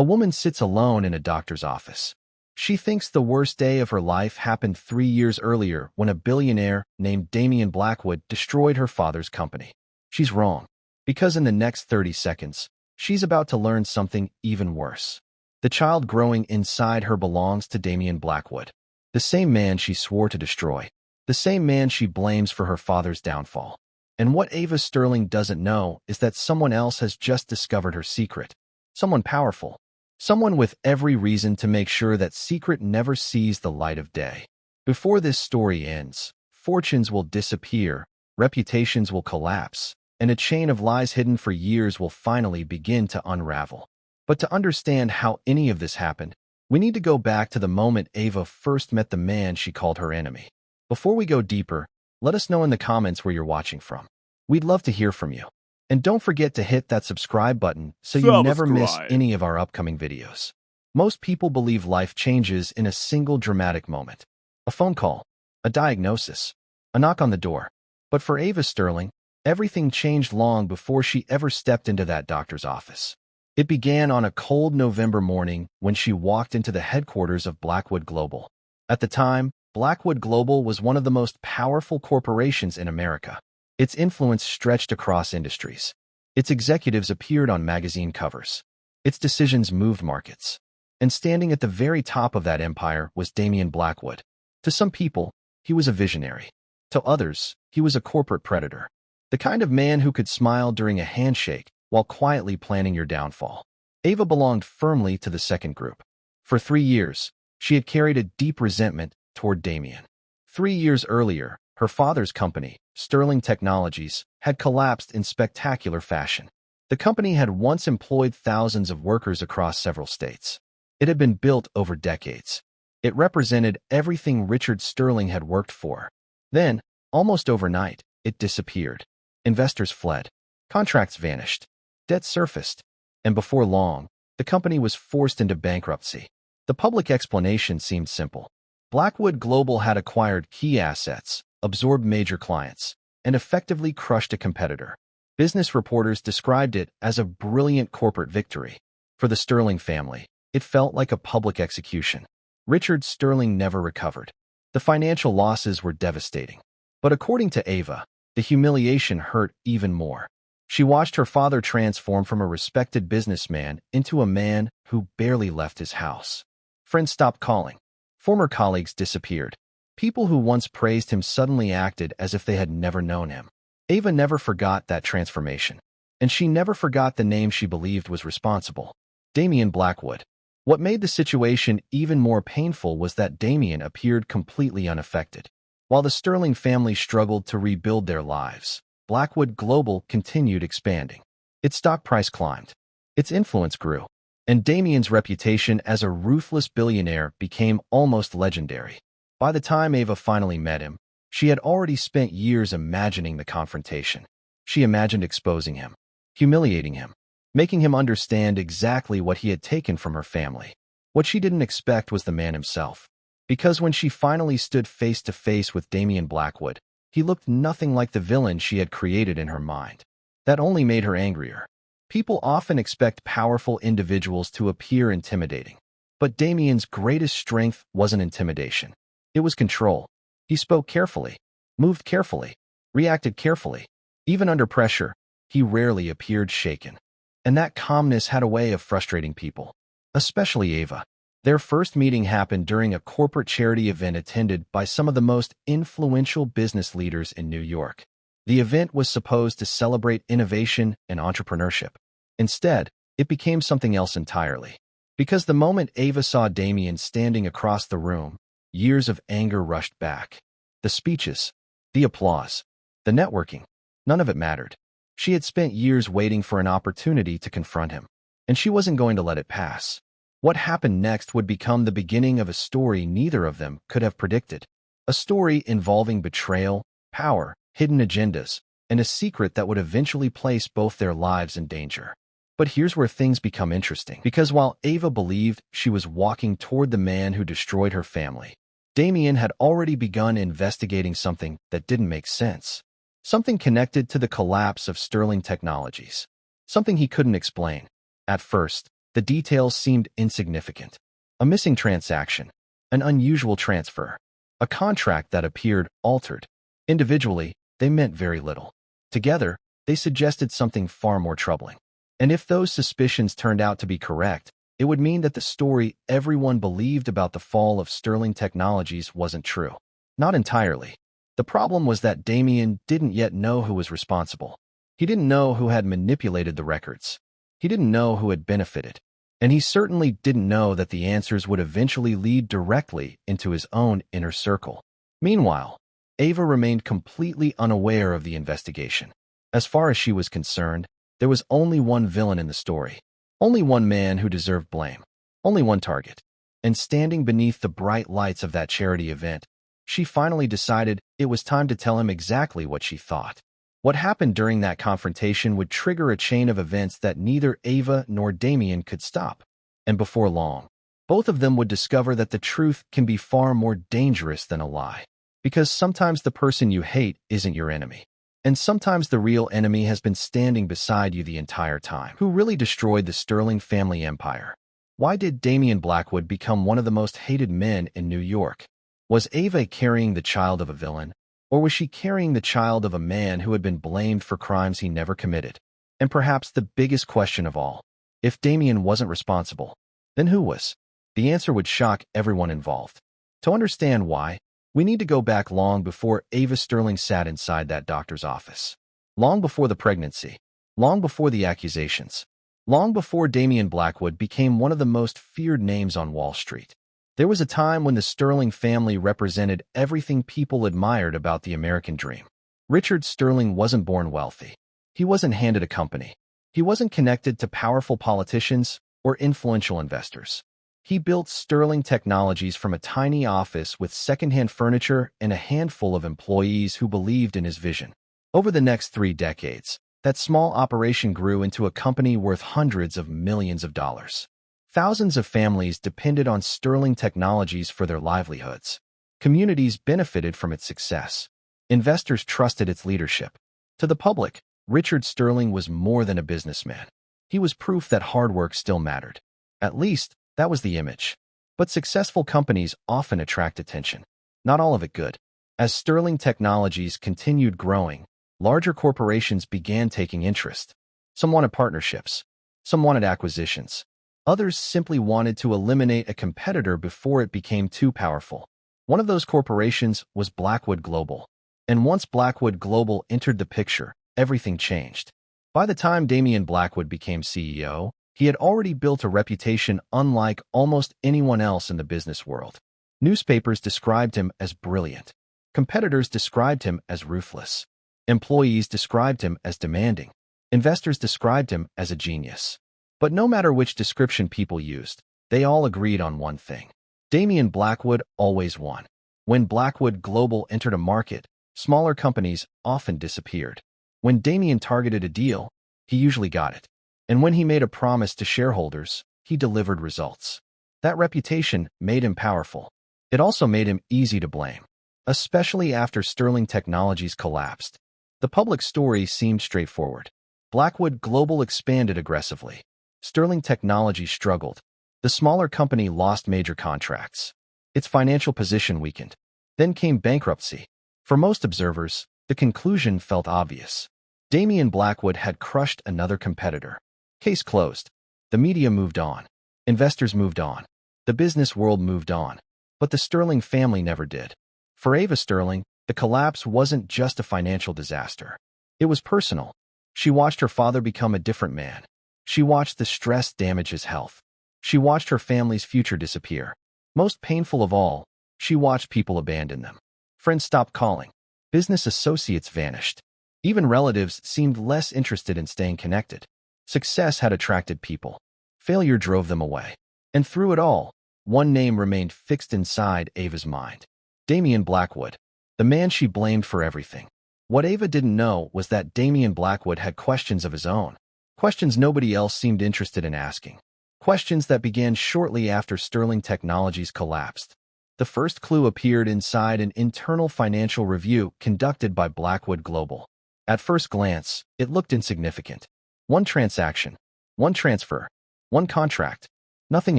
A woman sits alone in a doctor's office. She thinks the worst day of her life happened 3 years earlier when a billionaire named Damian Blackwood destroyed her father's company. She's wrong, because in the next 30 seconds, she's about to learn something even worse. The child growing inside her belongs to Damian Blackwood, the same man she swore to destroy, the same man she blames for her father's downfall. And what Ava Sterling doesn't know is that someone else has just discovered her secret. Someone powerful. Someone with every reason to make sure that secret never sees the light of day. Before this story ends, fortunes will disappear, reputations will collapse, and a chain of lies hidden for years will finally begin to unravel. But to understand how any of this happened, we need to go back to the moment Ava first met the man she called her enemy. Before we go deeper, let us know in the comments where you're watching from. We'd love to hear from you. And don't forget to hit that subscribe button so you never miss any of our upcoming videos. Most people believe life changes in a single dramatic moment. A phone call, a diagnosis, a knock on the door. But for Ava Sterling, everything changed long before she ever stepped into that doctor's office. It began on a cold November morning when she walked into the headquarters of Blackwood Global. At the time, Blackwood Global was one of the most powerful corporations in America. Its influence stretched across industries. Its executives appeared on magazine covers. Its decisions moved markets. And standing at the very top of that empire was Damian Blackwood. To some people, he was a visionary. To others, he was a corporate predator. The kind of man who could smile during a handshake while quietly planning your downfall. Ava belonged firmly to the second group. For 3 years, she had carried a deep resentment toward Damian. 3 years earlier, her father's company, Sterling Technologies, had collapsed in spectacular fashion. The company had once employed thousands of workers across several states. It had been built over decades. It represented everything Richard Sterling had worked for. Then, almost overnight, it disappeared. Investors fled. Contracts vanished. Debt surfaced. And before long, the company was forced into bankruptcy. The public explanation seemed simple. Blackwood Global had acquired key assets, absorbed major clients, and effectively crushed a competitor. Business reporters described it as a brilliant corporate victory. For the Sterling family, it felt like a public execution. Richard Sterling never recovered. The financial losses were devastating. But according to Ava, the humiliation hurt even more. She watched her father transform from a respected businessman into a man who barely left his house. Friends stopped calling. Former colleagues disappeared. People who once praised him suddenly acted as if they had never known him. Ava never forgot that transformation. And she never forgot the name she believed was responsible. Damian Blackwood. What made the situation even more painful was that Damian appeared completely unaffected. While the Sterling family struggled to rebuild their lives, Blackwood Global continued expanding. Its stock price climbed. Its influence grew. And Damian's reputation as a ruthless billionaire became almost legendary. By the time Ava finally met him, she had already spent years imagining the confrontation. She imagined exposing him, humiliating him, making him understand exactly what he had taken from her family. What she didn't expect was the man himself. Because when she finally stood face to face with Damian Blackwood, he looked nothing like the villain she had created in her mind. That only made her angrier. People often expect powerful individuals to appear intimidating. But Damian's greatest strength wasn't intimidation. It was control. He spoke carefully, moved carefully, reacted carefully. Even under pressure, he rarely appeared shaken. And that calmness had a way of frustrating people, especially Ava. Their first meeting happened during a corporate charity event attended by some of the most influential business leaders in New York. The event was supposed to celebrate innovation and entrepreneurship. Instead, it became something else entirely. Because the moment Ava saw Damian standing across the room, years of anger rushed back. The speeches, the applause, the networking, none of it mattered. She had spent years waiting for an opportunity to confront him, and she wasn't going to let it pass. What happened next would become the beginning of a story neither of them could have predicted. A story involving betrayal, power, hidden agendas, and a secret that would eventually place both their lives in danger. But here's where things become interesting, because while Ava believed she was walking toward the man who destroyed her family, Damian had already begun investigating something that didn't make sense. Something connected to the collapse of Sterling Technologies. Something he couldn't explain. At first, The details seemed insignificant. A missing transaction, an unusual transfer, a contract that appeared altered. Individually, they meant very little. Together, they suggested something far more troubling. And if those suspicions turned out to be correct, it would mean that the story everyone believed about the fall of Sterling Technologies wasn't true. Not entirely. The problem was that Damian didn't yet know who was responsible. He didn't know who had manipulated the records. He didn't know who had benefited. And he certainly didn't know that the answers would eventually lead directly into his own inner circle. Meanwhile, Ava remained completely unaware of the investigation. As far as she was concerned, there was only one villain in the story. Only one man who deserved blame. Only one target. And standing beneath the bright lights of that charity event, she finally decided it was time to tell him exactly what she thought. What happened during that confrontation would trigger a chain of events that neither Ava nor Damian could stop. And before long, both of them would discover that the truth can be far more dangerous than a lie. Because sometimes the person you hate isn't your enemy. And sometimes the real enemy has been standing beside you the entire time. Who really destroyed the Sterling family empire? Why did Damian Blackwood become one of the most hated men in New York? Was Ava carrying the child of a villain? Or was she carrying the child of a man who had been blamed for crimes he never committed? And perhaps the biggest question of all, if Damian wasn't responsible, then who was? The answer would shock everyone involved. To understand why, we need to go back long before Ava Sterling sat inside that doctor's office. Long before the pregnancy. Long before the accusations. Long before Damian Blackwood became one of the most feared names on Wall Street. There was a time when the Sterling family represented everything people admired about the American dream. Richard Sterling wasn't born wealthy. He wasn't handed a company. He wasn't connected to powerful politicians or influential investors. He built Sterling Technologies from a tiny office with secondhand furniture and a handful of employees who believed in his vision. Over the next 3 decades, that small operation grew into a company worth hundreds of millions of dollars. Thousands of families depended on Sterling Technologies for their livelihoods. Communities benefited from its success. Investors trusted its leadership. To the public, Richard Sterling was more than a businessman. He was proof that hard work still mattered. At least, that was the image. But successful companies often attract attention. Not all of it good. As Sterling Technologies continued growing, larger corporations began taking interest. Some wanted partnerships. Some wanted acquisitions. Others simply wanted to eliminate a competitor before it became too powerful. One of those corporations was Blackwood Global. And once Blackwood Global entered the picture, everything changed. By the time Damian Blackwood became CEO, he had already built a reputation unlike almost anyone else in the business world. Newspapers described him as brilliant. Competitors described him as ruthless. Employees described him as demanding. Investors described him as a genius. But no matter which description people used, they all agreed on one thing. Damian Blackwood always won. When Blackwood Global entered a market, smaller companies often disappeared. When Damian targeted a deal, he usually got it. And when he made a promise to shareholders, he delivered results. That reputation made him powerful. It also made him easy to blame, especially after Sterling Technologies collapsed. The public story seemed straightforward. Blackwood Global expanded aggressively. Sterling Technologies struggled. The smaller company lost major contracts. Its financial position weakened. Then came bankruptcy. For most observers, the conclusion felt obvious. Damian Blackwood had crushed another competitor. Case closed. The media moved on. Investors moved on. The business world moved on. But the Sterling family never did. For Ava Sterling, the collapse wasn't just a financial disaster. It was personal. She watched her father become a different man. She watched the stress damage his health. She watched her family's future disappear. Most painful of all, she watched people abandon them. Friends stopped calling. Business associates vanished. Even relatives seemed less interested in staying connected. Success had attracted people. Failure drove them away. And through it all, one name remained fixed inside Ava's mind. Damian Blackwood, the man she blamed for everything. What Ava didn't know was that Damian Blackwood had questions of his own. Questions nobody else seemed interested in asking. Questions that began shortly after Sterling Technologies collapsed. The first clue appeared inside an internal financial review conducted by Blackwood Global. At first glance, it looked insignificant. One transaction, one transfer, One contract. Nothing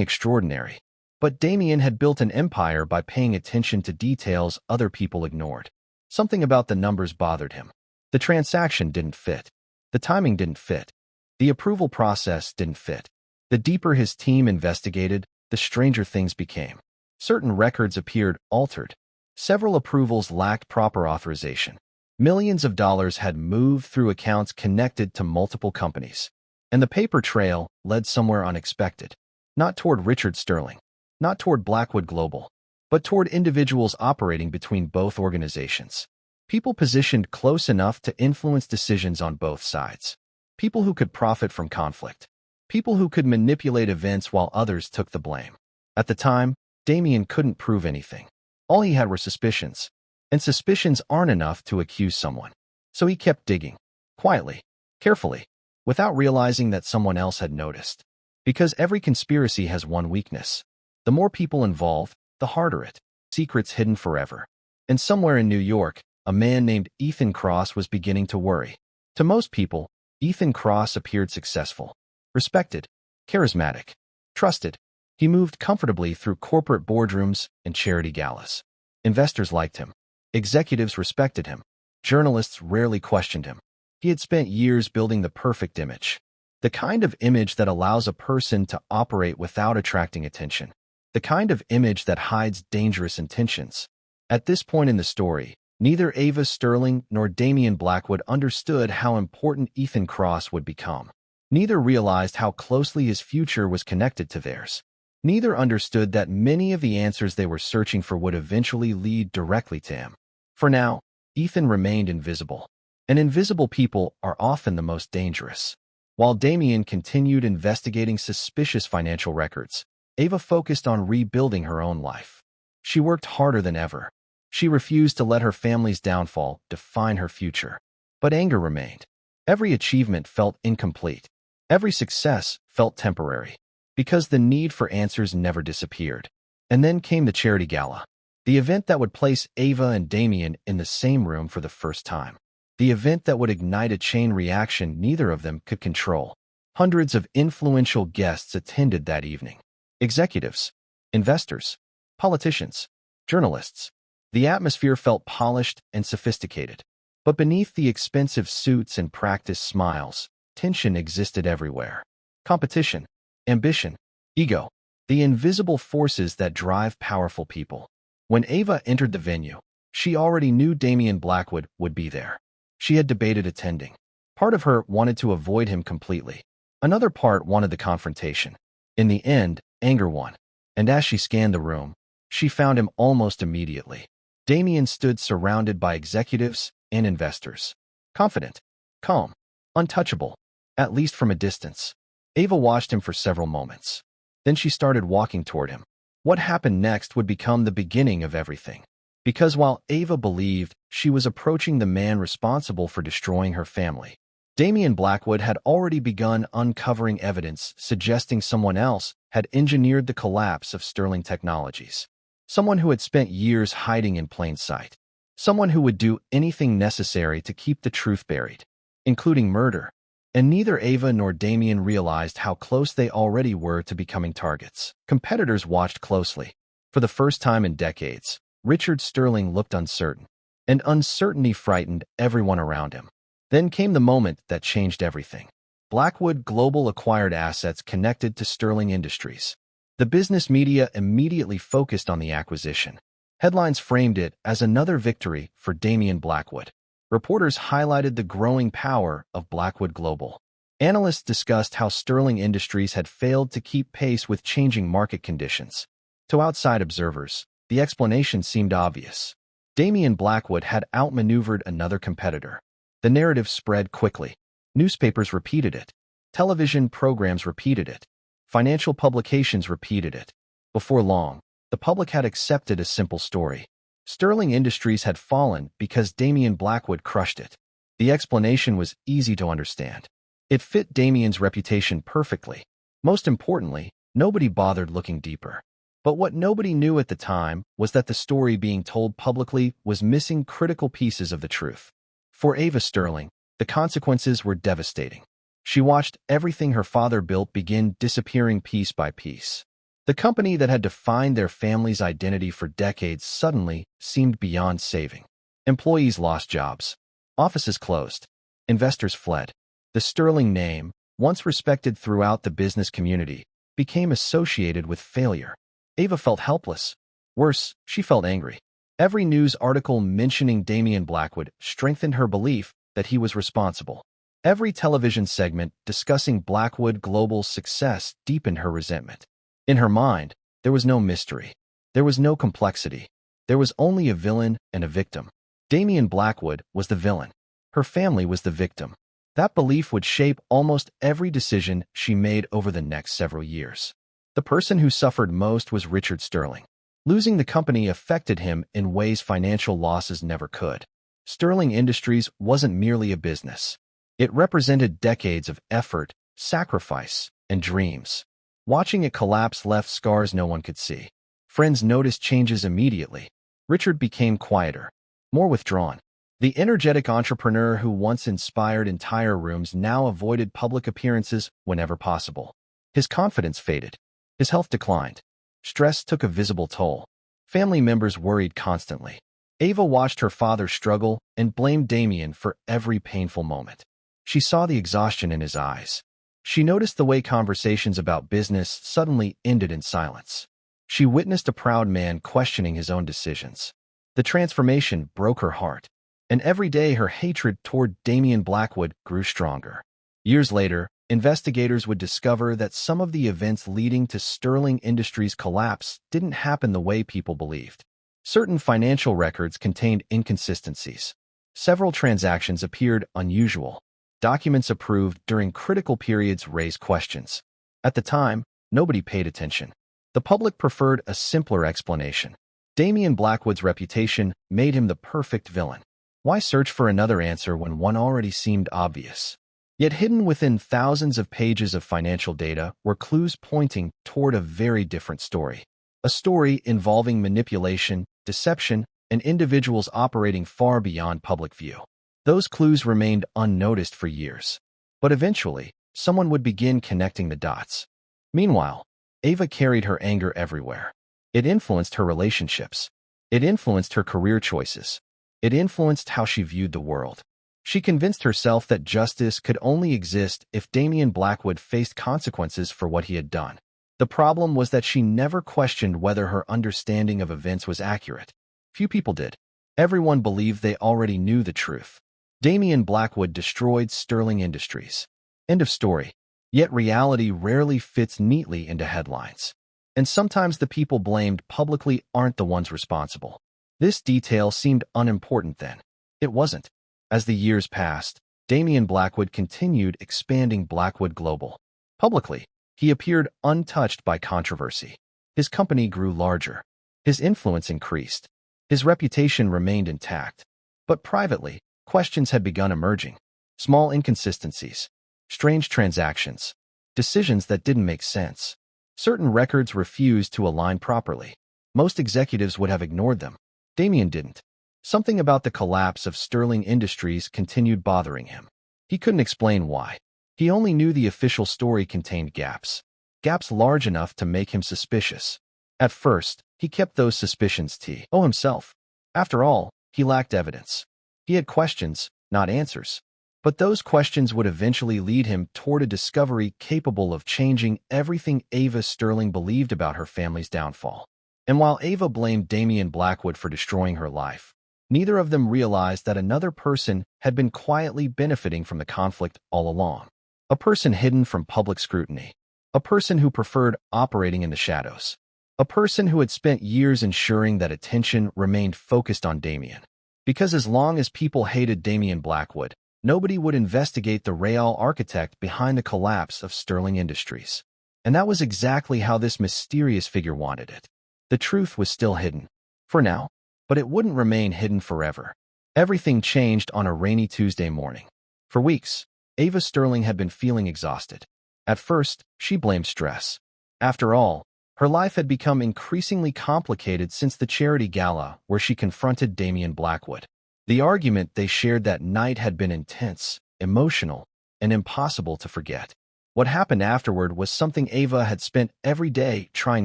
extraordinary. But Damian had built an empire by paying attention to details other people ignored. Something about the numbers bothered him. The transaction didn't fit. The timing didn't fit. The approval process didn't fit. The deeper his team investigated, the stranger things became. Certain records appeared altered. Several approvals lacked proper authorization. Millions of dollars had moved through accounts connected to multiple companies. And the paper trail led somewhere unexpected. Not toward Richard Sterling. Not toward Blackwood Global. But toward individuals operating between both organizations. People positioned close enough to influence decisions on both sides. People who could profit from conflict. People who could manipulate events while others took the blame. At the time, Damian couldn't prove anything. All he had were suspicions. And suspicions aren't enough to accuse someone. So he kept digging. Quietly. Carefully. Without realizing that someone else had noticed. Because every conspiracy has one weakness. The more people involved, the harder it. Secrets hidden forever. And somewhere in New York, a man named Ethan Cross was beginning to worry. To most people, Ethan Cross appeared successful. Respected. Charismatic. Trusted. He moved comfortably through corporate boardrooms and charity galas. Investors liked him. Executives respected him. Journalists rarely questioned him. He had spent years building the perfect image. The kind of image that allows a person to operate without attracting attention. The kind of image that hides dangerous intentions. At this point in the story, neither Ava Sterling nor Damian Blackwood understood how important Ethan Cross would become. Neither realized how closely his future was connected to theirs. Neither understood that many of the answers they were searching for would eventually lead directly to him. For now, Ethan remained invisible. And invisible people are often the most dangerous. While Damian continued investigating suspicious financial records, Ava focused on rebuilding her own life. She worked harder than ever. She refused to let her family's downfall define her future. But anger remained. Every achievement felt incomplete. Every success felt temporary. Because the need for answers never disappeared. And then came the charity gala. The event that would place Ava and Damian in the same room for the first time. The event that would ignite a chain reaction neither of them could control. Hundreds of influential guests attended that evening. Executives, investors, politicians, journalists. The atmosphere felt polished and sophisticated. But beneath the expensive suits and practiced smiles, tension existed everywhere. Competition, ambition, ego, the invisible forces that drive powerful people. When Ava entered the venue, she already knew Damian Blackwood would be there. She had debated attending. Part of her wanted to avoid him completely. Another part wanted the confrontation. In the end, anger won. And as she scanned the room, she found him almost immediately. Damian stood surrounded by executives and investors. Confident, calm, untouchable, at least from a distance. Ava watched him for several moments. Then she started walking toward him. What happened next would become the beginning of everything. Because while Ava believed she was approaching the man responsible for destroying her family, Damian Blackwood had already begun uncovering evidence suggesting someone else had engineered the collapse of Sterling Technologies. Someone who had spent years hiding in plain sight. Someone who would do anything necessary to keep the truth buried, including murder. And neither Ava nor Damian realized how close they already were to becoming targets. Competitors watched closely. For the first time in decades, Richard Sterling looked uncertain. And uncertainty frightened everyone around him. Then came the moment that changed everything. Blackwood Global acquired assets connected to Sterling Industries. The business media immediately focused on the acquisition. Headlines framed it as another victory for Damian Blackwood. Reporters highlighted the growing power of Blackwood Global. Analysts discussed how Sterling Industries had failed to keep pace with changing market conditions. To outside observers, the explanation seemed obvious. Damian Blackwood had outmaneuvered another competitor. The narrative spread quickly. Newspapers repeated it. Television programs repeated it. Financial publications repeated it. Before long, the public had accepted a simple story. Sterling Industries had fallen because Damian Blackwood crushed it. The explanation was easy to understand. It fit Damian's reputation perfectly. Most importantly, nobody bothered looking deeper. But what nobody knew at the time was that the story being told publicly was missing critical pieces of the truth. For Ava Sterling, the consequences were devastating. She watched everything her father built begin disappearing piece by piece. The company that had defined their family's identity for decades suddenly seemed beyond saving. Employees lost jobs. Offices closed. Investors fled. The Sterling name, once respected throughout the business community, became associated with failure. Ava felt helpless. Worse, she felt angry. Every news article mentioning Damian Blackwood strengthened her belief that he was responsible. Every television segment discussing Blackwood Global's success deepened her resentment. In her mind, there was no mystery. There was no complexity. There was only a villain and a victim. Damian Blackwood was the villain. Her family was the victim. That belief would shape almost every decision she made over the next several years. The person who suffered most was Richard Sterling. Losing the company affected him in ways financial losses never could. Sterling Industries wasn't merely a business. It represented decades of effort, sacrifice, and dreams. Watching it collapse left scars no one could see. Friends noticed changes immediately. Richard became quieter, more withdrawn. The energetic entrepreneur who once inspired entire rooms now avoided public appearances whenever possible. His confidence faded. His health declined. Stress took a visible toll. Family members worried constantly. Ava watched her father struggle and blamed Damian for every painful moment. She saw the exhaustion in his eyes. She noticed the way conversations about business suddenly ended in silence. She witnessed a proud man questioning his own decisions. The transformation broke her heart, and every day her hatred toward Damian Blackwood grew stronger. Years later, investigators would discover that some of the events leading to Sterling Industries' collapse didn't happen the way people believed. Certain financial records contained inconsistencies. Several transactions appeared unusual. Documents approved during critical periods raised questions. At the time, nobody paid attention. The public preferred a simpler explanation. Damian Blackwood's reputation made him the perfect villain. Why search for another answer when one already seemed obvious? Yet hidden within thousands of pages of financial data were clues pointing toward a very different story. A story involving manipulation, deception, and individuals operating far beyond public view. Those clues remained unnoticed for years. But eventually, someone would begin connecting the dots. Meanwhile, Ava carried her anger everywhere. It influenced her relationships. It influenced her career choices. It influenced how she viewed the world. She convinced herself that justice could only exist if Damian Blackwood faced consequences for what he had done. The problem was that she never questioned whether her understanding of events was accurate. Few people did. Everyone believed they already knew the truth. Damian Blackwood destroyed Sterling Industries. End of story. Yet reality rarely fits neatly into headlines. And sometimes the people blamed publicly aren't the ones responsible. This detail seemed unimportant then. It wasn't. As the years passed, Damian Blackwood continued expanding Blackwood Global. Publicly, he appeared untouched by controversy. His company grew larger. His influence increased. His reputation remained intact. But privately, questions had begun emerging. Small inconsistencies, strange transactions, decisions that didn't make sense. Certain records refused to align properly. Most executives would have ignored them. Damian didn't. Something about the collapse of Sterling Industries continued bothering him. He couldn't explain why. He only knew the official story contained gaps. Gaps large enough to make him suspicious. At first, he kept those suspicions to himself. After all, he lacked evidence. He had questions, not answers. But those questions would eventually lead him toward a discovery capable of changing everything Ava Sterling believed about her family's downfall. And while Ava blamed Damian Blackwood for destroying her life, neither of them realized that another person had been quietly benefiting from the conflict all along. A person hidden from public scrutiny. A person who preferred operating in the shadows. A person who had spent years ensuring that attention remained focused on Damian. Because as long as people hated Damian Blackwood, nobody would investigate the real architect behind the collapse of Sterling Industries. And that was exactly how this mysterious figure wanted it. The truth was still hidden. For now. But it wouldn't remain hidden forever. Everything changed on a rainy Tuesday morning. For weeks, Ava Sterling had been feeling exhausted. At first, she blamed stress. After all, her life had become increasingly complicated since the charity gala where she confronted Damian Blackwood. The argument they shared that night had been intense, emotional, and impossible to forget. What happened afterward was something Ava had spent every day trying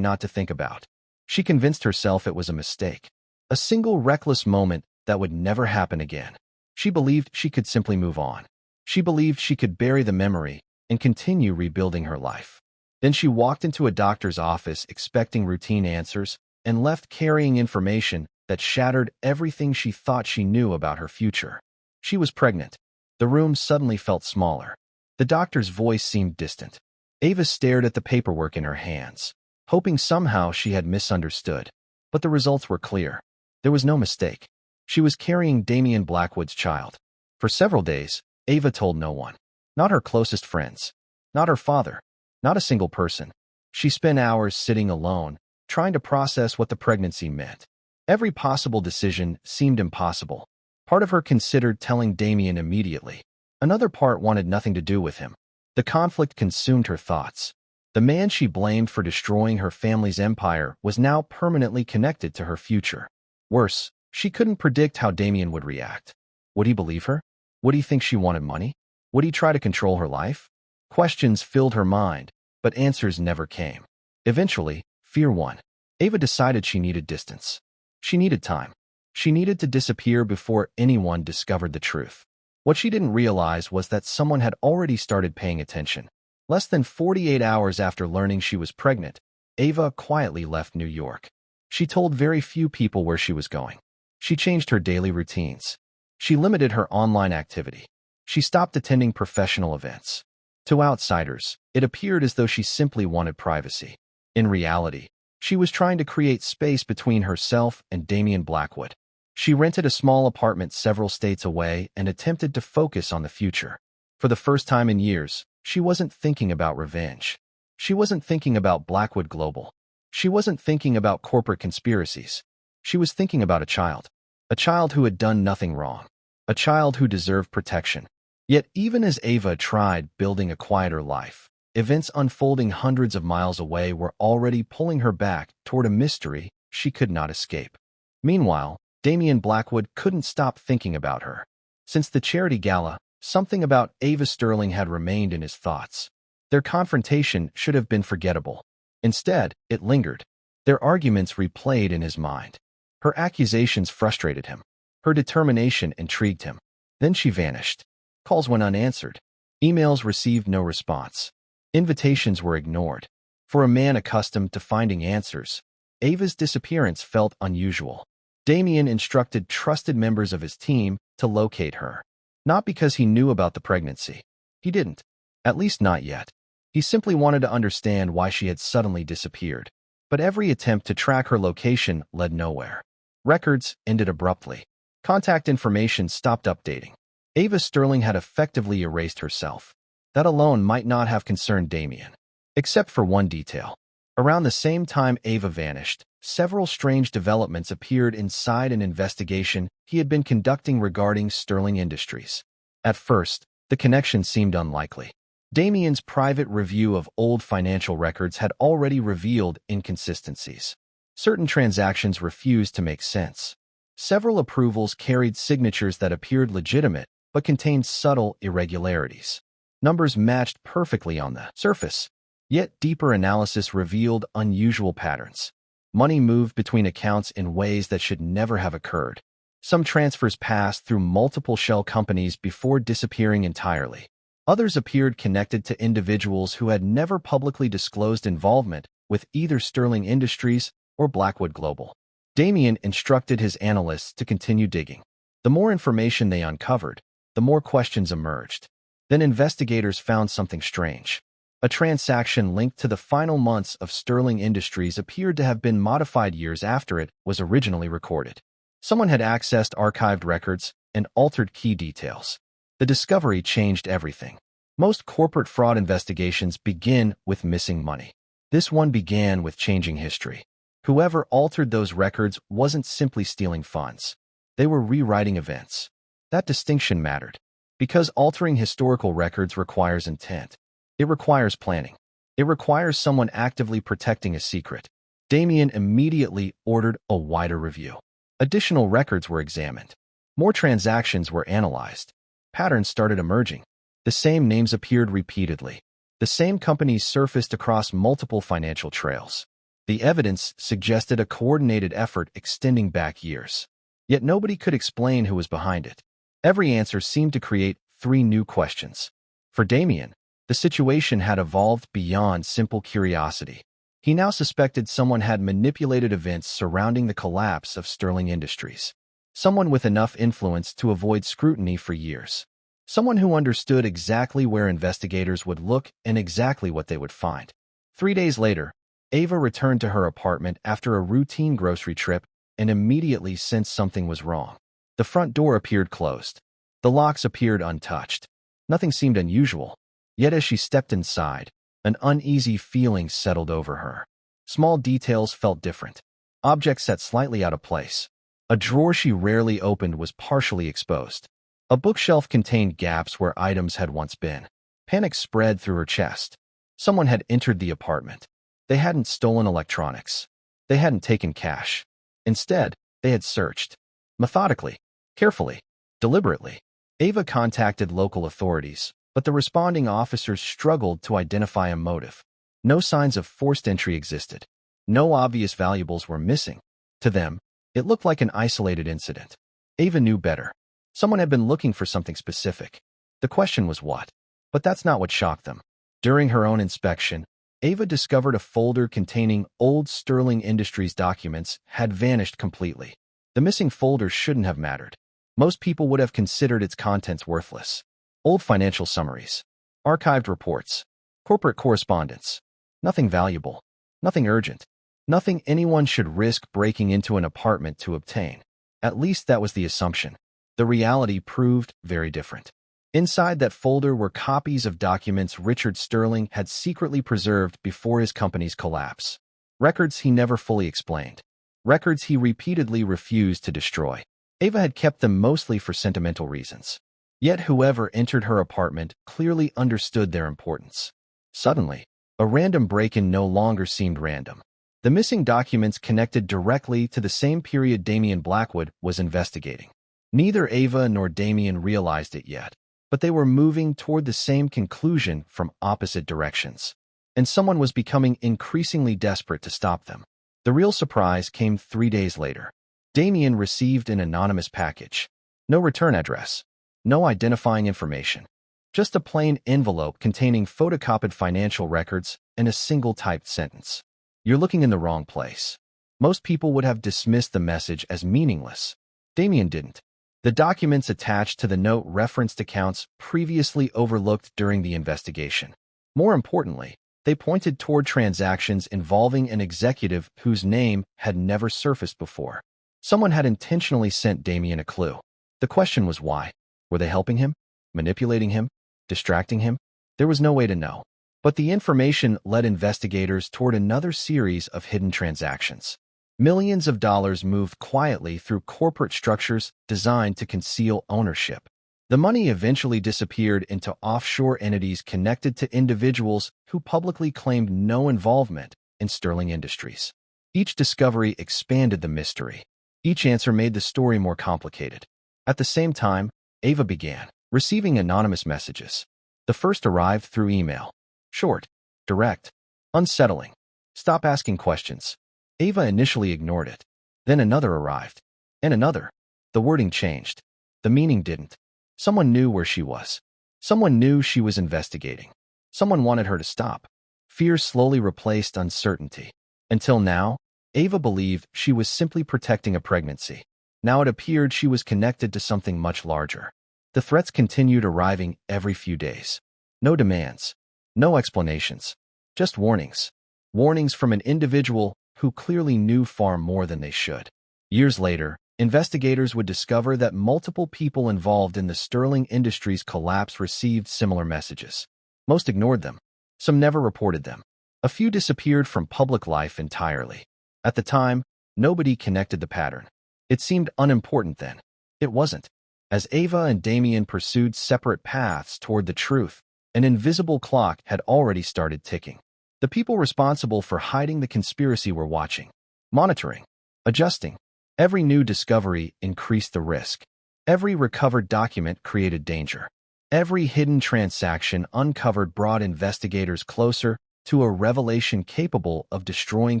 not to think about. She convinced herself it was a mistake, a single reckless moment that would never happen again. She believed she could simply move on. She believed she could bury the memory and continue rebuilding her life. Then she walked into a doctor's office expecting routine answers and left carrying information that shattered everything she thought she knew about her future. She was pregnant. The room suddenly felt smaller. The doctor's voice seemed distant. Ava stared at the paperwork in her hands, hoping somehow she had misunderstood. But the results were clear. There was no mistake. She was carrying Damian Blackwood's child. For several days, Ava told no one. Not her closest friends. Not her father. Not a single person. She spent hours sitting alone, trying to process what the pregnancy meant. Every possible decision seemed impossible. Part of her considered telling Damian immediately. Another part wanted nothing to do with him. The conflict consumed her thoughts. The man she blamed for destroying her family's empire was now permanently connected to her future. Worse, she couldn't predict how Damian would react. Would he believe her? Would he think she wanted money? Would he try to control her life? Questions filled her mind, but answers never came. Eventually, fear won. Ava decided she needed distance. She needed time. She needed to disappear before anyone discovered the truth. What she didn't realize was that someone had already started paying attention. Less than 48 hours after learning she was pregnant, Ava quietly left New York. She told very few people where she was going. She changed her daily routines. She limited her online activity. She stopped attending professional events. To outsiders, it appeared as though she simply wanted privacy. In reality, she was trying to create space between herself and Damian Blackwood. She rented a small apartment several states away and attempted to focus on the future. For the first time in years, she wasn't thinking about revenge. She wasn't thinking about Blackwood Global. She wasn't thinking about corporate conspiracies. She was thinking about a child who had done nothing wrong, a child who deserved protection. Yet even as Ava tried building a quieter life, events unfolding hundreds of miles away were already pulling her back toward a mystery she could not escape. Meanwhile, Damian Blackwood couldn't stop thinking about her. Since the charity gala, something about Ava Sterling had remained in his thoughts. Their confrontation should have been forgettable. Instead, it lingered. Their arguments replayed in his mind. Her accusations frustrated him. Her determination intrigued him. Then she vanished. Calls went unanswered. Emails received no response. Invitations were ignored. For a man accustomed to finding answers, Ava's disappearance felt unusual. Damian instructed trusted members of his team to locate her. Not because he knew about the pregnancy. He didn't. At least not yet. He simply wanted to understand why she had suddenly disappeared. But every attempt to track her location led nowhere. Records ended abruptly. Contact information stopped updating. Ava Sterling had effectively erased herself. That alone might not have concerned Damian. Except for one detail. Around the same time Ava vanished, several strange developments appeared inside an investigation he had been conducting regarding Sterling Industries. At first, the connection seemed unlikely. Damian's private review of old financial records had already revealed inconsistencies. Certain transactions refused to make sense. Several approvals carried signatures that appeared legitimate but contained subtle irregularities. Numbers matched perfectly on the surface, yet deeper analysis revealed unusual patterns. Money moved between accounts in ways that should never have occurred. Some transfers passed through multiple shell companies before disappearing entirely. Others appeared connected to individuals who had never publicly disclosed involvement with either Sterling Industries or Blackwood Global. Damian instructed his analysts to continue digging. The more information they uncovered, the more questions emerged. Then investigators found something strange. A transaction linked to the final months of Sterling Industries appeared to have been modified years after it was originally recorded. Someone had accessed archived records and altered key details. The discovery changed everything. Most corporate fraud investigations begin with missing money. This one began with changing history. Whoever altered those records wasn't simply stealing funds. They were rewriting events. That distinction mattered. Because altering historical records requires intent. It requires planning. It requires someone actively protecting a secret. Damian immediately ordered a wider review. Additional records were examined. More transactions were analyzed. Patterns started emerging. The same names appeared repeatedly. The same companies surfaced across multiple financial trails. The evidence suggested a coordinated effort extending back years. Yet nobody could explain who was behind it. Every answer seemed to create three new questions. For Damian, the situation had evolved beyond simple curiosity. He now suspected someone had manipulated events surrounding the collapse of Sterling Industries. Someone with enough influence to avoid scrutiny for years. Someone who understood exactly where investigators would look and exactly what they would find. 3 days later, Ava returned to her apartment after a routine grocery trip and immediately sensed something was wrong. The front door appeared closed. The locks appeared untouched. Nothing seemed unusual. Yet as she stepped inside, an uneasy feeling settled over her. Small details felt different. Objects sat slightly out of place. A drawer she rarely opened was partially exposed. A bookshelf contained gaps where items had once been. Panic spread through her chest. Someone had entered the apartment. They hadn't stolen electronics. They hadn't taken cash. Instead, they had searched. Methodically, carefully, deliberately. Ava contacted local authorities, but the responding officers struggled to identify a motive. No signs of forced entry existed. No obvious valuables were missing. To them, it looked like an isolated incident. Ava knew better. Someone had been looking for something specific. The question was what? But that's not what shocked them. During her own inspection, Ava discovered a folder containing old Sterling Industries documents had vanished completely. The missing folder shouldn't have mattered. Most people would have considered its contents worthless. Old financial summaries, archived reports, corporate correspondence. Nothing valuable, nothing urgent, nothing anyone should risk breaking into an apartment to obtain. At least that was the assumption. The reality proved very different. Inside that folder were copies of documents Richard Sterling had secretly preserved before his company's collapse. Records he never fully explained. Records he repeatedly refused to destroy. Ava had kept them mostly for sentimental reasons. Yet whoever entered her apartment clearly understood their importance. Suddenly, a random break-in no longer seemed random. The missing documents connected directly to the same period Damian Blackwood was investigating. Neither Ava nor Damian realized it yet, but they were moving toward the same conclusion from opposite directions. And someone was becoming increasingly desperate to stop them. The real surprise came 3 days later. Damian received an anonymous package. No return address. No identifying information. Just a plain envelope containing photocopied financial records and a single typed sentence. You're looking in the wrong place. Most people would have dismissed the message as meaningless. Damian didn't. The documents attached to the note referenced accounts previously overlooked during the investigation. More importantly, they pointed toward transactions involving an executive whose name had never surfaced before. Someone had intentionally sent Damian a clue. The question was why. Were they helping him? Manipulating him? Distracting him? There was no way to know. But the information led investigators toward another series of hidden transactions. Millions of dollars moved quietly through corporate structures designed to conceal ownership. The money eventually disappeared into offshore entities connected to individuals who publicly claimed no involvement in Sterling Industries. Each discovery expanded the mystery. Each answer made the story more complicated. At the same time, Ava began receiving anonymous messages. The first arrived through email. Short, direct, unsettling. Stop asking questions. Ava initially ignored it. Then another arrived. And another. The wording changed. The meaning didn't. Someone knew where she was. Someone knew she was investigating. Someone wanted her to stop. Fear slowly replaced uncertainty. Until now, Ava believed she was simply protecting a pregnancy. Now it appeared she was connected to something much larger. The threats continued arriving every few days. No demands. No explanations. Just warnings. Warnings from an individual who clearly knew far more than they should. Years later, investigators would discover that multiple people involved in the Sterling Industries collapse received similar messages. Most ignored them. Some never reported them. A few disappeared from public life entirely. At the time, nobody connected the pattern. It seemed unimportant then. It wasn't. As Ava and Damian pursued separate paths toward the truth, an invisible clock had already started ticking. The people responsible for hiding the conspiracy were watching, monitoring, adjusting. Every new discovery increased the risk. Every recovered document created danger. Every hidden transaction uncovered brought investigators closer to a revelation capable of destroying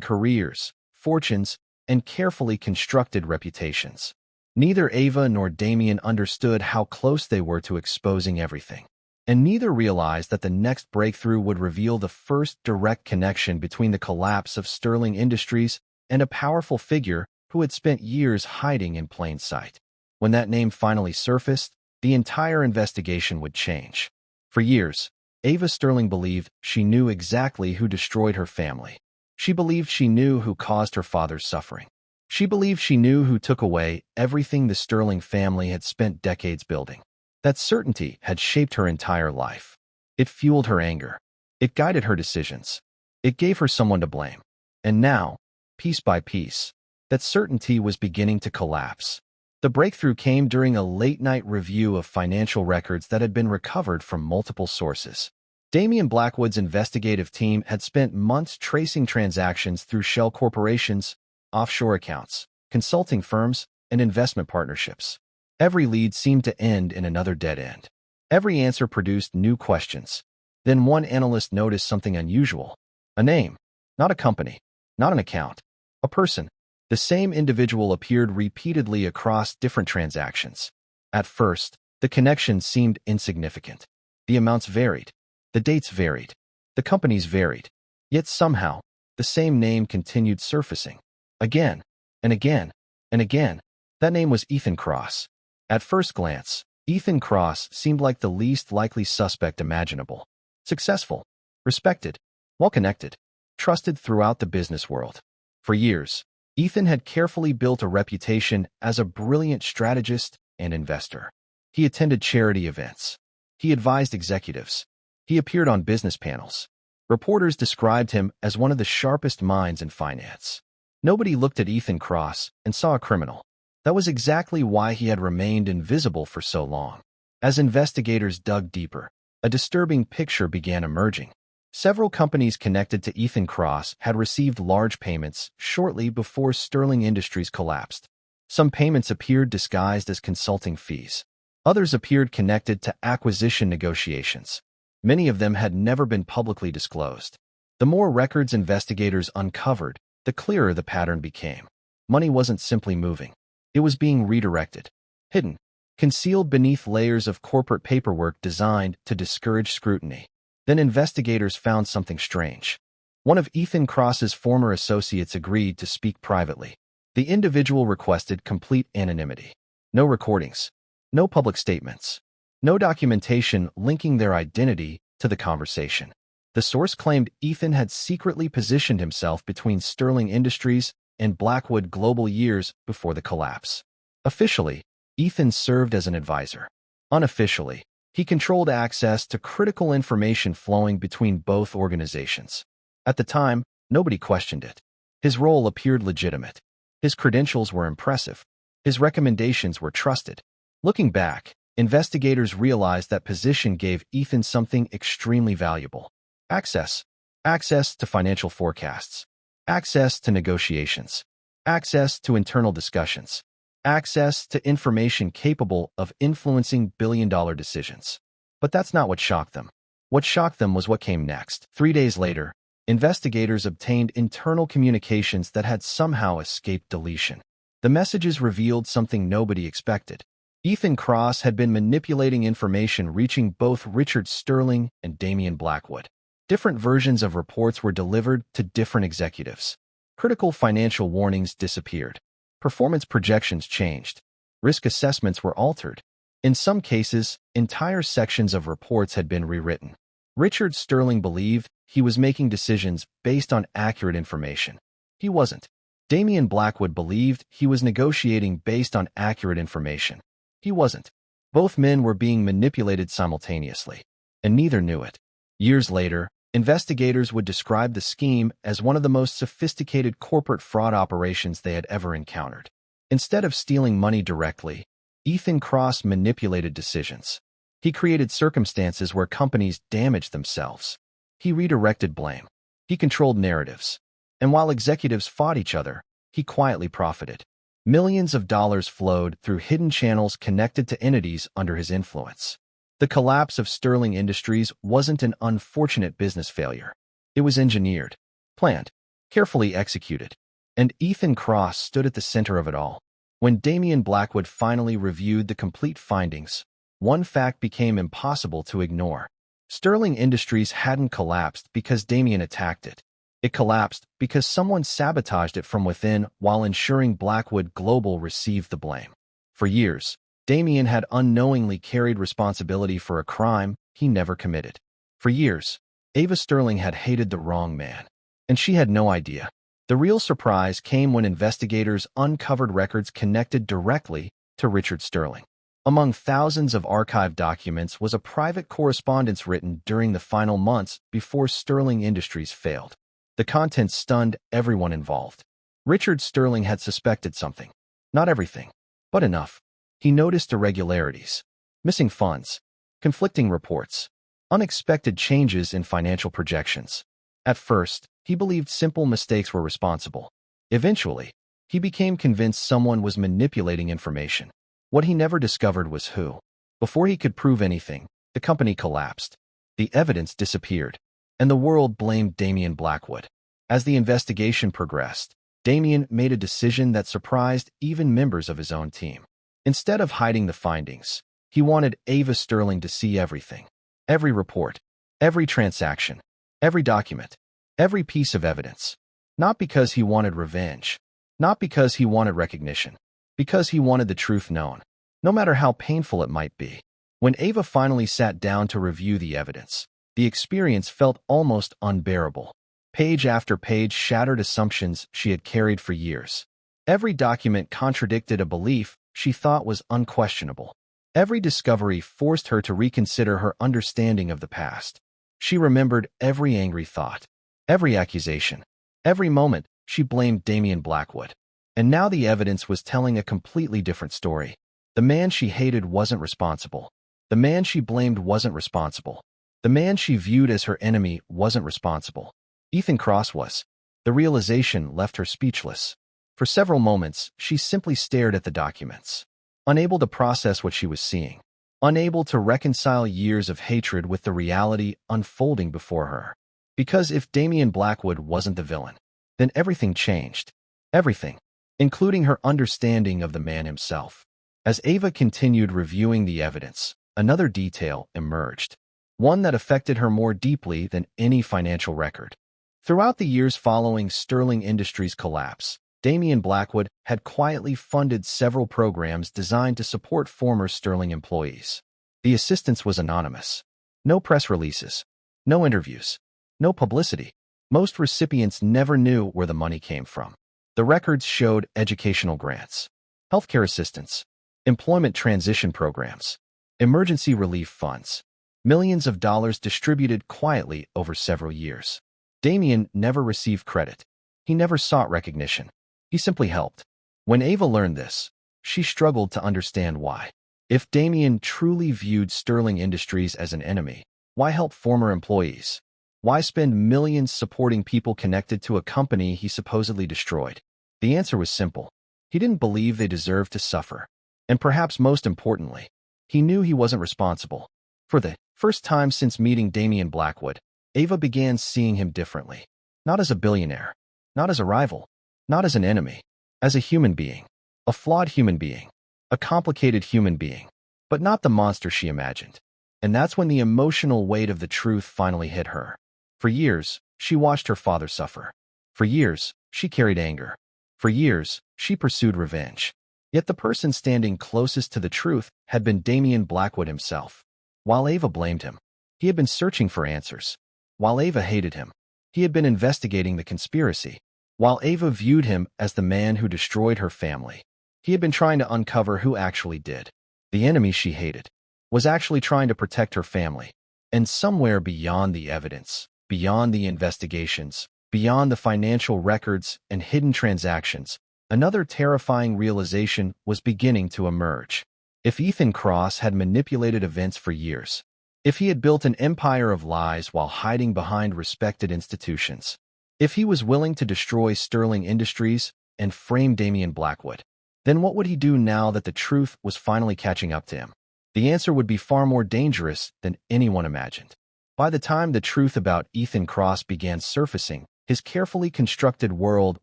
careers, fortunes, and carefully constructed reputations. Neither Ava nor Damian understood how close they were to exposing everything, and neither realized that the next breakthrough would reveal the first direct connection between the collapse of Sterling Industries and a powerful figure who had spent years hiding in plain sight. When that name finally surfaced, the entire investigation would change. For years, Ava Sterling believed she knew exactly who destroyed her family. She believed she knew who caused her father's suffering. She believed she knew who took away everything the Sterling family had spent decades building. That certainty had shaped her entire life. It fueled her anger. It guided her decisions. It gave her someone to blame. And now, piece by piece, that certainty was beginning to collapse. The breakthrough came during a late-night review of financial records that had been recovered from multiple sources. Damian Blackwood's investigative team had spent months tracing transactions through shell corporations, offshore accounts, consulting firms, and investment partnerships. Every lead seemed to end in another dead end. Every answer produced new questions. Then one analyst noticed something unusual. A name, not a company, not an account, a person. The same individual appeared repeatedly across different transactions. At first, the connections seemed insignificant. The amounts varied. The dates varied. The companies varied. Yet somehow, the same name continued surfacing. Again, and again, and again. That name was Ethan Cross. At first glance, Ethan Cross seemed like the least likely suspect imaginable. Successful, respected, well-connected, trusted throughout the business world. For years, Ethan had carefully built a reputation as a brilliant strategist and investor. He attended charity events. He advised executives. He appeared on business panels. Reporters described him as one of the sharpest minds in finance. Nobody looked at Ethan Cross and saw a criminal. That was exactly why he had remained invisible for so long. As investigators dug deeper, a disturbing picture began emerging. Several companies connected to Ethan Cross had received large payments shortly before Sterling Industries collapsed. Some payments appeared disguised as consulting fees. Others appeared connected to acquisition negotiations. Many of them had never been publicly disclosed. The more records investigators uncovered, the clearer the pattern became. Money wasn't simply moving. It was being redirected, hidden, concealed beneath layers of corporate paperwork designed to discourage scrutiny. Then investigators found something strange. One of Ethan Cross's former associates agreed to speak privately. The individual requested complete anonymity. No recordings. No public statements. No documentation linking their identity to the conversation. The source claimed Ethan had secretly positioned himself between Sterling Industries and Blackwood Global years before the collapse. Officially, Ethan served as an advisor. Unofficially, he controlled access to critical information flowing between both organizations. At the time, nobody questioned it. His role appeared legitimate. His credentials were impressive. His recommendations were trusted. Looking back, investigators realized that position gave Ethan something extremely valuable. Access. Access to financial forecasts. Access to negotiations. Access to internal discussions. Access to information capable of influencing billion-dollar decisions. But that's not what shocked them. What shocked them was what came next. 3 days later, investigators obtained internal communications that had somehow escaped deletion. The messages revealed something nobody expected. Ethan Cross had been manipulating information reaching both Richard Sterling and Damian Blackwood. Different versions of reports were delivered to different executives. Critical financial warnings disappeared. Performance projections changed. Risk assessments were altered. In some cases, entire sections of reports had been rewritten. Richard Sterling believed he was making decisions based on accurate information. He wasn't. Damian Blackwood believed he was negotiating based on accurate information. He wasn't. Both men were being manipulated simultaneously, and neither knew it. Years later, investigators would describe the scheme as one of the most sophisticated corporate fraud operations they had ever encountered. Instead of stealing money directly, Ethan Cross manipulated decisions. He created circumstances where companies damaged themselves. He redirected blame. He controlled narratives. And while executives fought each other, he quietly profited. Millions of dollars flowed through hidden channels connected to entities under his influence. The collapse of Sterling Industries wasn't an unfortunate business failure. It was engineered, planned, carefully executed, and Ethan Cross stood at the center of it all. When Damian Blackwood finally reviewed the complete findings, one fact became impossible to ignore. Sterling Industries hadn't collapsed because Damian attacked it. It collapsed because someone sabotaged it from within while ensuring Blackwood Global received the blame. For years, Damian had unknowingly carried responsibility for a crime he never committed. For years, Ava Sterling had hated the wrong man, and she had no idea. The real surprise came when investigators uncovered records connected directly to Richard Sterling. Among thousands of archived documents was a private correspondence written during the final months before Sterling Industries failed. The contents stunned everyone involved. Richard Sterling had suspected something. Not everything, but enough. He noticed irregularities, missing funds, conflicting reports, unexpected changes in financial projections. At first, he believed simple mistakes were responsible. Eventually, he became convinced someone was manipulating information. What he never discovered was who. Before he could prove anything, the company collapsed. The evidence disappeared, and the world blamed Damian Blackwood. As the investigation progressed, Damian made a decision that surprised even members of his own team. Instead of hiding the findings, he wanted Ava Sterling to see everything. Every report, every transaction, every document, every piece of evidence. Not because he wanted revenge, not because he wanted recognition, because he wanted the truth known, no matter how painful it might be. When Ava finally sat down to review the evidence, the experience felt almost unbearable. Page after page shattered assumptions she had carried for years. Every document contradicted a belief she thought was unquestionable. Every discovery forced her to reconsider her understanding of the past. She remembered every angry thought, every accusation, every moment she blamed Damian Blackwood. And now the evidence was telling a completely different story. The man she hated wasn't responsible. The man she blamed wasn't responsible. The man she viewed as her enemy wasn't responsible. Ethan Cross was. The realization left her speechless. For several moments, she simply stared at the documents, unable to process what she was seeing, unable to reconcile years of hatred with the reality unfolding before her. Because if Damian Blackwood wasn't the villain, then everything changed. Everything, including her understanding of the man himself. As Ava continued reviewing the evidence, another detail emerged, one that affected her more deeply than any financial record. Throughout the years following Sterling Industries' collapse, Damian Blackwood had quietly funded several programs designed to support former Sterling employees. The assistance was anonymous. No press releases, no interviews, no publicity. Most recipients never knew where the money came from. The records showed educational grants, healthcare assistance, employment transition programs, emergency relief funds, millions of dollars distributed quietly over several years. Damian never received credit. He never sought recognition. He simply helped. When Ava learned this, she struggled to understand why. If Damian truly viewed Sterling Industries as an enemy, why help former employees? Why spend millions supporting people connected to a company he supposedly destroyed? The answer was simple. He didn't believe they deserved to suffer. And perhaps most importantly, he knew he wasn't responsible. For the first time since meeting Damian Blackwood, Ava began seeing him differently. Not as a billionaire, not as a rival, not as an enemy, as a human being, a flawed human being, a complicated human being, but not the monster she imagined. And that's when the emotional weight of the truth finally hit her. For years, she watched her father suffer. For years, she carried anger. For years, she pursued revenge. Yet the person standing closest to the truth had been Damian Blackwood himself. While Ava blamed him, he had been searching for answers. While Ava hated him, he had been investigating the conspiracy. While Ava viewed him as the man who destroyed her family, he had been trying to uncover who actually did. The enemy she hated was actually trying to protect her family. And somewhere beyond the evidence, beyond the investigations, beyond the financial records and hidden transactions, another terrifying realization was beginning to emerge. If Ethan Cross had manipulated events for years, if he had built an empire of lies while hiding behind respected institutions, if he was willing to destroy Sterling Industries and frame Damian Blackwood, then what would he do now that the truth was finally catching up to him? The answer would be far more dangerous than anyone imagined. By the time the truth about Ethan Cross began surfacing, his carefully constructed world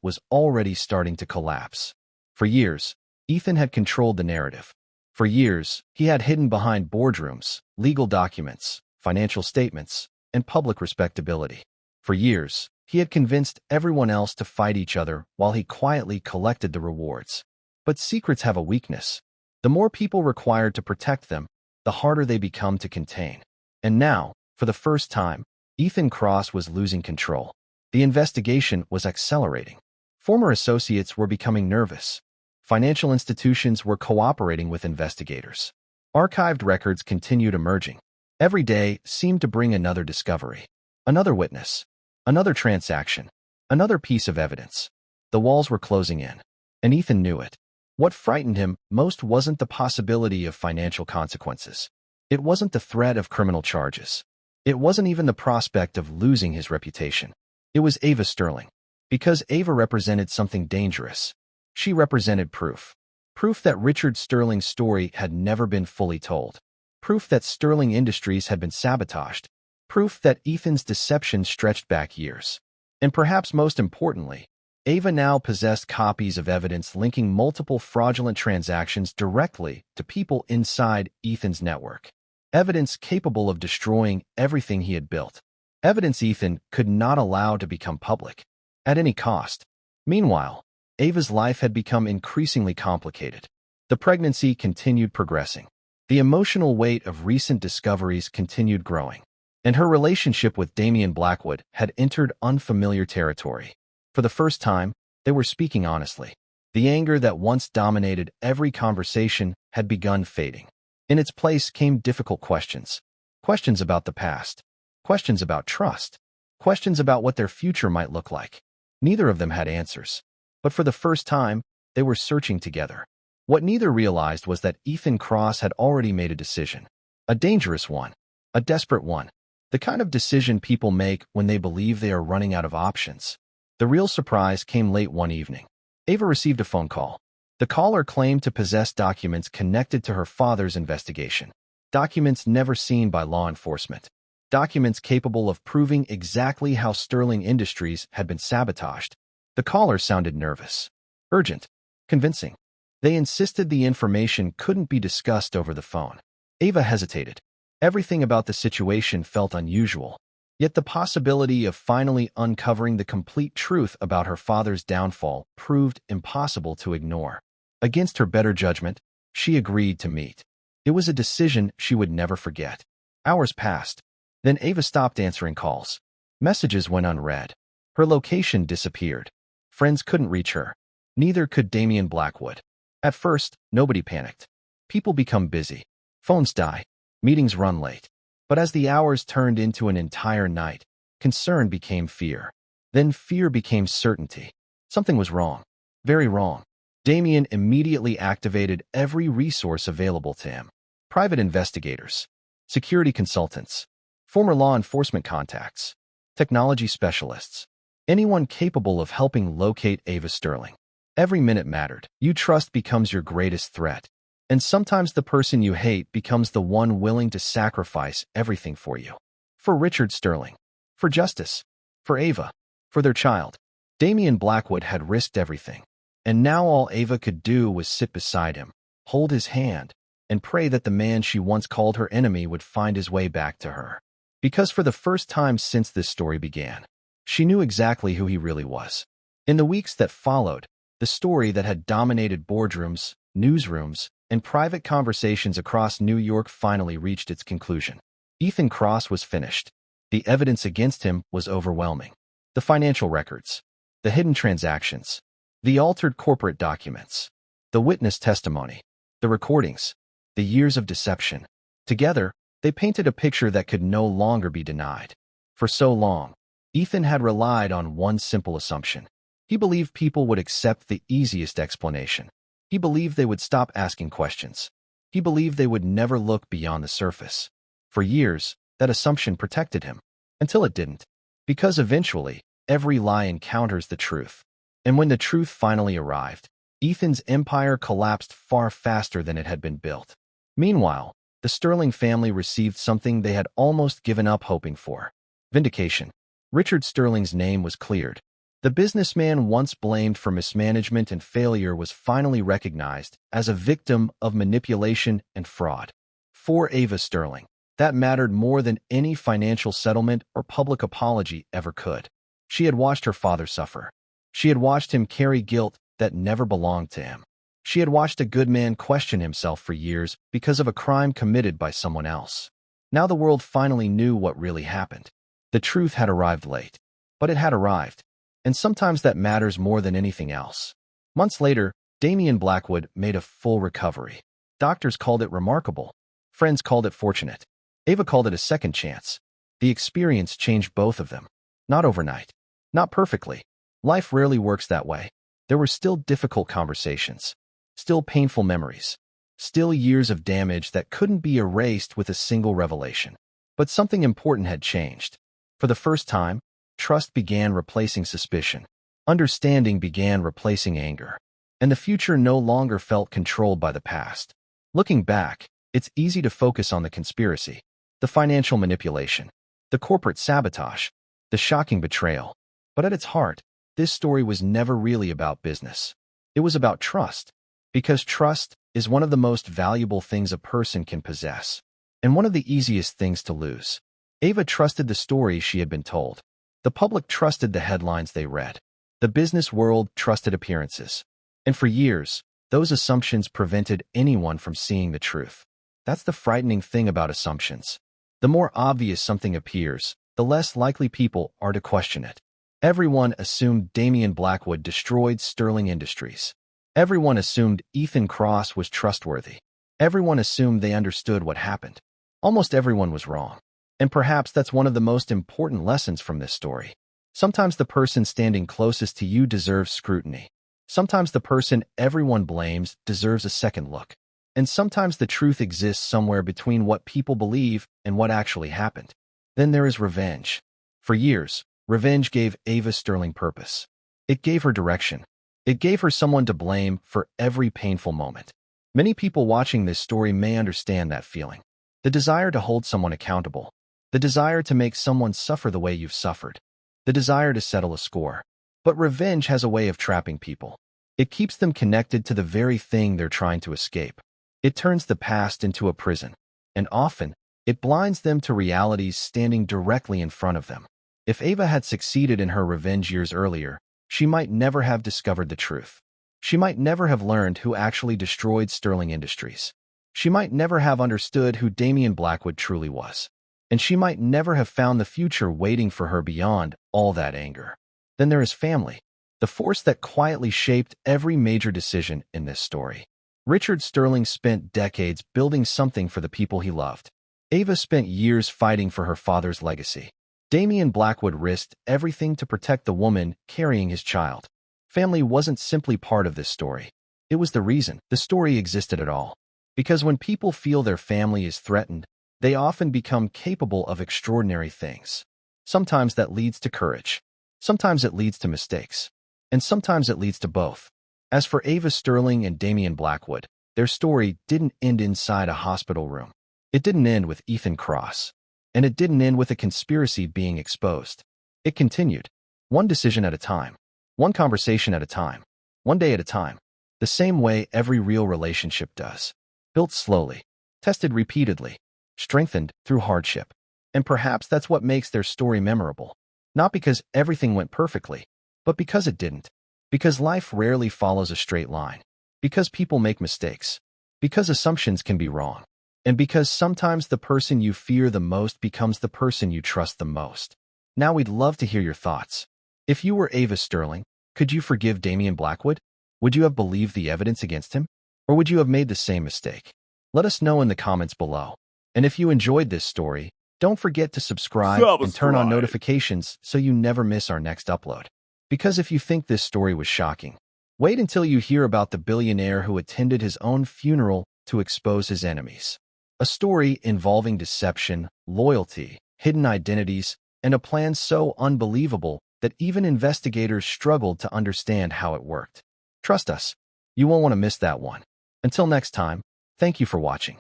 was already starting to collapse. For years, Ethan had controlled the narrative. For years, he had hidden behind boardrooms, legal documents, financial statements, and public respectability. For years, he had convinced everyone else to fight each other while he quietly collected the rewards. But secrets have a weakness. The more people required to protect them, the harder they become to contain. And now, for the first time, Ethan Cross was losing control. The investigation was accelerating. Former associates were becoming nervous. Financial institutions were cooperating with investigators. Archived records continued emerging. Every day seemed to bring another discovery, another witness, another transaction, another piece of evidence. The walls were closing in, and Ethan knew it. What frightened him most wasn't the possibility of financial consequences. It wasn't the threat of criminal charges. It wasn't even the prospect of losing his reputation. It was Ava Sterling. Because Ava represented something dangerous. She represented proof. Proof that Richard Sterling's story had never been fully told. Proof that Sterling Industries had been sabotaged. Proof that Ethan's deception stretched back years. And perhaps most importantly, Ava now possessed copies of evidence linking multiple fraudulent transactions directly to people inside Ethan's network. Evidence capable of destroying everything he had built. Evidence Ethan could not allow to become public, at any cost. Meanwhile, Ava's life had become increasingly complicated. The pregnancy continued progressing. The emotional weight of recent discoveries continued growing. And her relationship with Damian Blackwood had entered unfamiliar territory. For the first time, they were speaking honestly. The anger that once dominated every conversation had begun fading. In its place came difficult questions. Questions about the past. Questions about trust. Questions about what their future might look like. Neither of them had answers. But for the first time, they were searching together. What neither realized was that Ethan Cross had already made a decision. A dangerous one. A desperate one. The kind of decision people make when they believe they are running out of options. The real surprise came late one evening. Ava received a phone call. The caller claimed to possess documents connected to her father's investigation. Documents never seen by law enforcement. Documents capable of proving exactly how Sterling Industries had been sabotaged. The caller sounded nervous, urgent, convincing. They insisted the information couldn't be discussed over the phone. Ava hesitated. Everything about the situation felt unusual. Yet the possibility of finally uncovering the complete truth about her father's downfall proved impossible to ignore. Against her better judgment, she agreed to meet. It was a decision she would never forget. Hours passed. Then Ava stopped answering calls. Messages went unread. Her location disappeared. Friends couldn't reach her. Neither could Damian Blackwood. At first, nobody panicked. People become busy. Phones die. Meetings run late. But as the hours turned into an entire night, concern became fear. Then fear became certainty. Something was wrong. Very wrong. Damian immediately activated every resource available to him. Private investigators, security consultants, former law enforcement contacts, technology specialists, anyone capable of helping locate Ava Sterling. Every minute mattered. You trust becomes your greatest threat. And sometimes the person you hate becomes the one willing to sacrifice everything for you. For Richard Sterling. For justice. For Ava. For their child. Damian Blackwood had risked everything. And now all Ava could do was sit beside him, hold his hand, and pray that the man she once called her enemy would find his way back to her. Because for the first time since this story began, she knew exactly who he really was. In the weeks that followed, the story that had dominated boardrooms, newsrooms, and private conversations across New York finally reached its conclusion. Ethan Cross was finished. The evidence against him was overwhelming. The financial records, the hidden transactions, the altered corporate documents, the witness testimony, the recordings, the years of deception. Together, they painted a picture that could no longer be denied. For so long, Ethan had relied on one simple assumption. He believed people would accept the easiest explanation. He believed they would stop asking questions. He believed they would never look beyond the surface. For years, that assumption protected him, until it didn't. Because eventually, every lie encounters the truth. And when the truth finally arrived, Ethan's empire collapsed far faster than it had been built. Meanwhile, the Sterling family received something they had almost given up hoping for: vindication. Richard Sterling's name was cleared. The businessman once blamed for mismanagement and failure was finally recognized as a victim of manipulation and fraud. For Ava Sterling, that mattered more than any financial settlement or public apology ever could. She had watched her father suffer. She had watched him carry guilt that never belonged to him. She had watched a good man question himself for years because of a crime committed by someone else. Now the world finally knew what really happened. The truth had arrived late, but it had arrived, and sometimes that matters more than anything else. Months later, Damian Blackwood made a full recovery. Doctors called it remarkable. Friends called it fortunate. Ava called it a second chance. The experience changed both of them. Not overnight. Not perfectly. Life rarely works that way. There were still difficult conversations. Still painful memories. Still years of damage that couldn't be erased with a single revelation. But something important had changed. For the first time, trust began replacing suspicion. Understanding began replacing anger. And the future no longer felt controlled by the past. Looking back, it's easy to focus on the conspiracy, the financial manipulation, the corporate sabotage, the shocking betrayal. But at its heart, this story was never really about business. It was about trust. Because trust is one of the most valuable things a person can possess, and one of the easiest things to lose. Ava trusted the story she had been told. The public trusted the headlines they read. The business world trusted appearances. And for years, those assumptions prevented anyone from seeing the truth. That's the frightening thing about assumptions. The more obvious something appears, the less likely people are to question it. Everyone assumed Damian Blackwood destroyed Sterling Industries. Everyone assumed Ethan Cross was trustworthy. Everyone assumed they understood what happened. Almost everyone was wrong. And perhaps that's one of the most important lessons from this story. Sometimes the person standing closest to you deserves scrutiny. Sometimes the person everyone blames deserves a second look. And sometimes the truth exists somewhere between what people believe and what actually happened. Then there is revenge. For years, revenge gave Ava Sterling purpose. It gave her direction. It gave her someone to blame for every painful moment. Many people watching this story may understand that feeling. The desire to hold someone accountable. The desire to make someone suffer the way you've suffered. The desire to settle a score. But revenge has a way of trapping people. It keeps them connected to the very thing they're trying to escape. It turns the past into a prison. And often, it blinds them to realities standing directly in front of them. If Ava had succeeded in her revenge years earlier, she might never have discovered the truth. She might never have learned who actually destroyed Sterling Industries. She might never have understood who Damian Blackwood truly was. And she might never have found the future waiting for her beyond all that anger. Then there is family, the force that quietly shaped every major decision in this story. Richard Sterling spent decades building something for the people he loved. Ava spent years fighting for her father's legacy. Damian Blackwood risked everything to protect the woman carrying his child. Family wasn't simply part of this story. It was the reason the story existed at all. Because when people feel their family is threatened, they often become capable of extraordinary things. Sometimes that leads to courage. Sometimes it leads to mistakes. And sometimes it leads to both. As for Ava Sterling and Damian Blackwood, their story didn't end inside a hospital room. It didn't end with Ethan Cross. And it didn't end with a conspiracy being exposed. It continued. One decision at a time. One conversation at a time. One day at a time. The same way every real relationship does. Built slowly. Tested repeatedly. Strengthened through hardship. And perhaps that's what makes their story memorable. Not because everything went perfectly, but because it didn't. Because life rarely follows a straight line. Because people make mistakes. Because assumptions can be wrong. And because sometimes the person you fear the most becomes the person you trust the most. Now we'd love to hear your thoughts. If you were Ava Sterling, could you forgive Damian Blackwood? Would you have believed the evidence against him? Or would you have made the same mistake? Let us know in the comments below. And if you enjoyed this story, don't forget to subscribe and turn on notifications so you never miss our next upload. Because if you think this story was shocking, wait until you hear about the billionaire who attended his own funeral to expose his enemies. A story involving deception, loyalty, hidden identities, and a plan so unbelievable that even investigators struggled to understand how it worked. Trust us, you won't want to miss that one. Until next time, thank you for watching.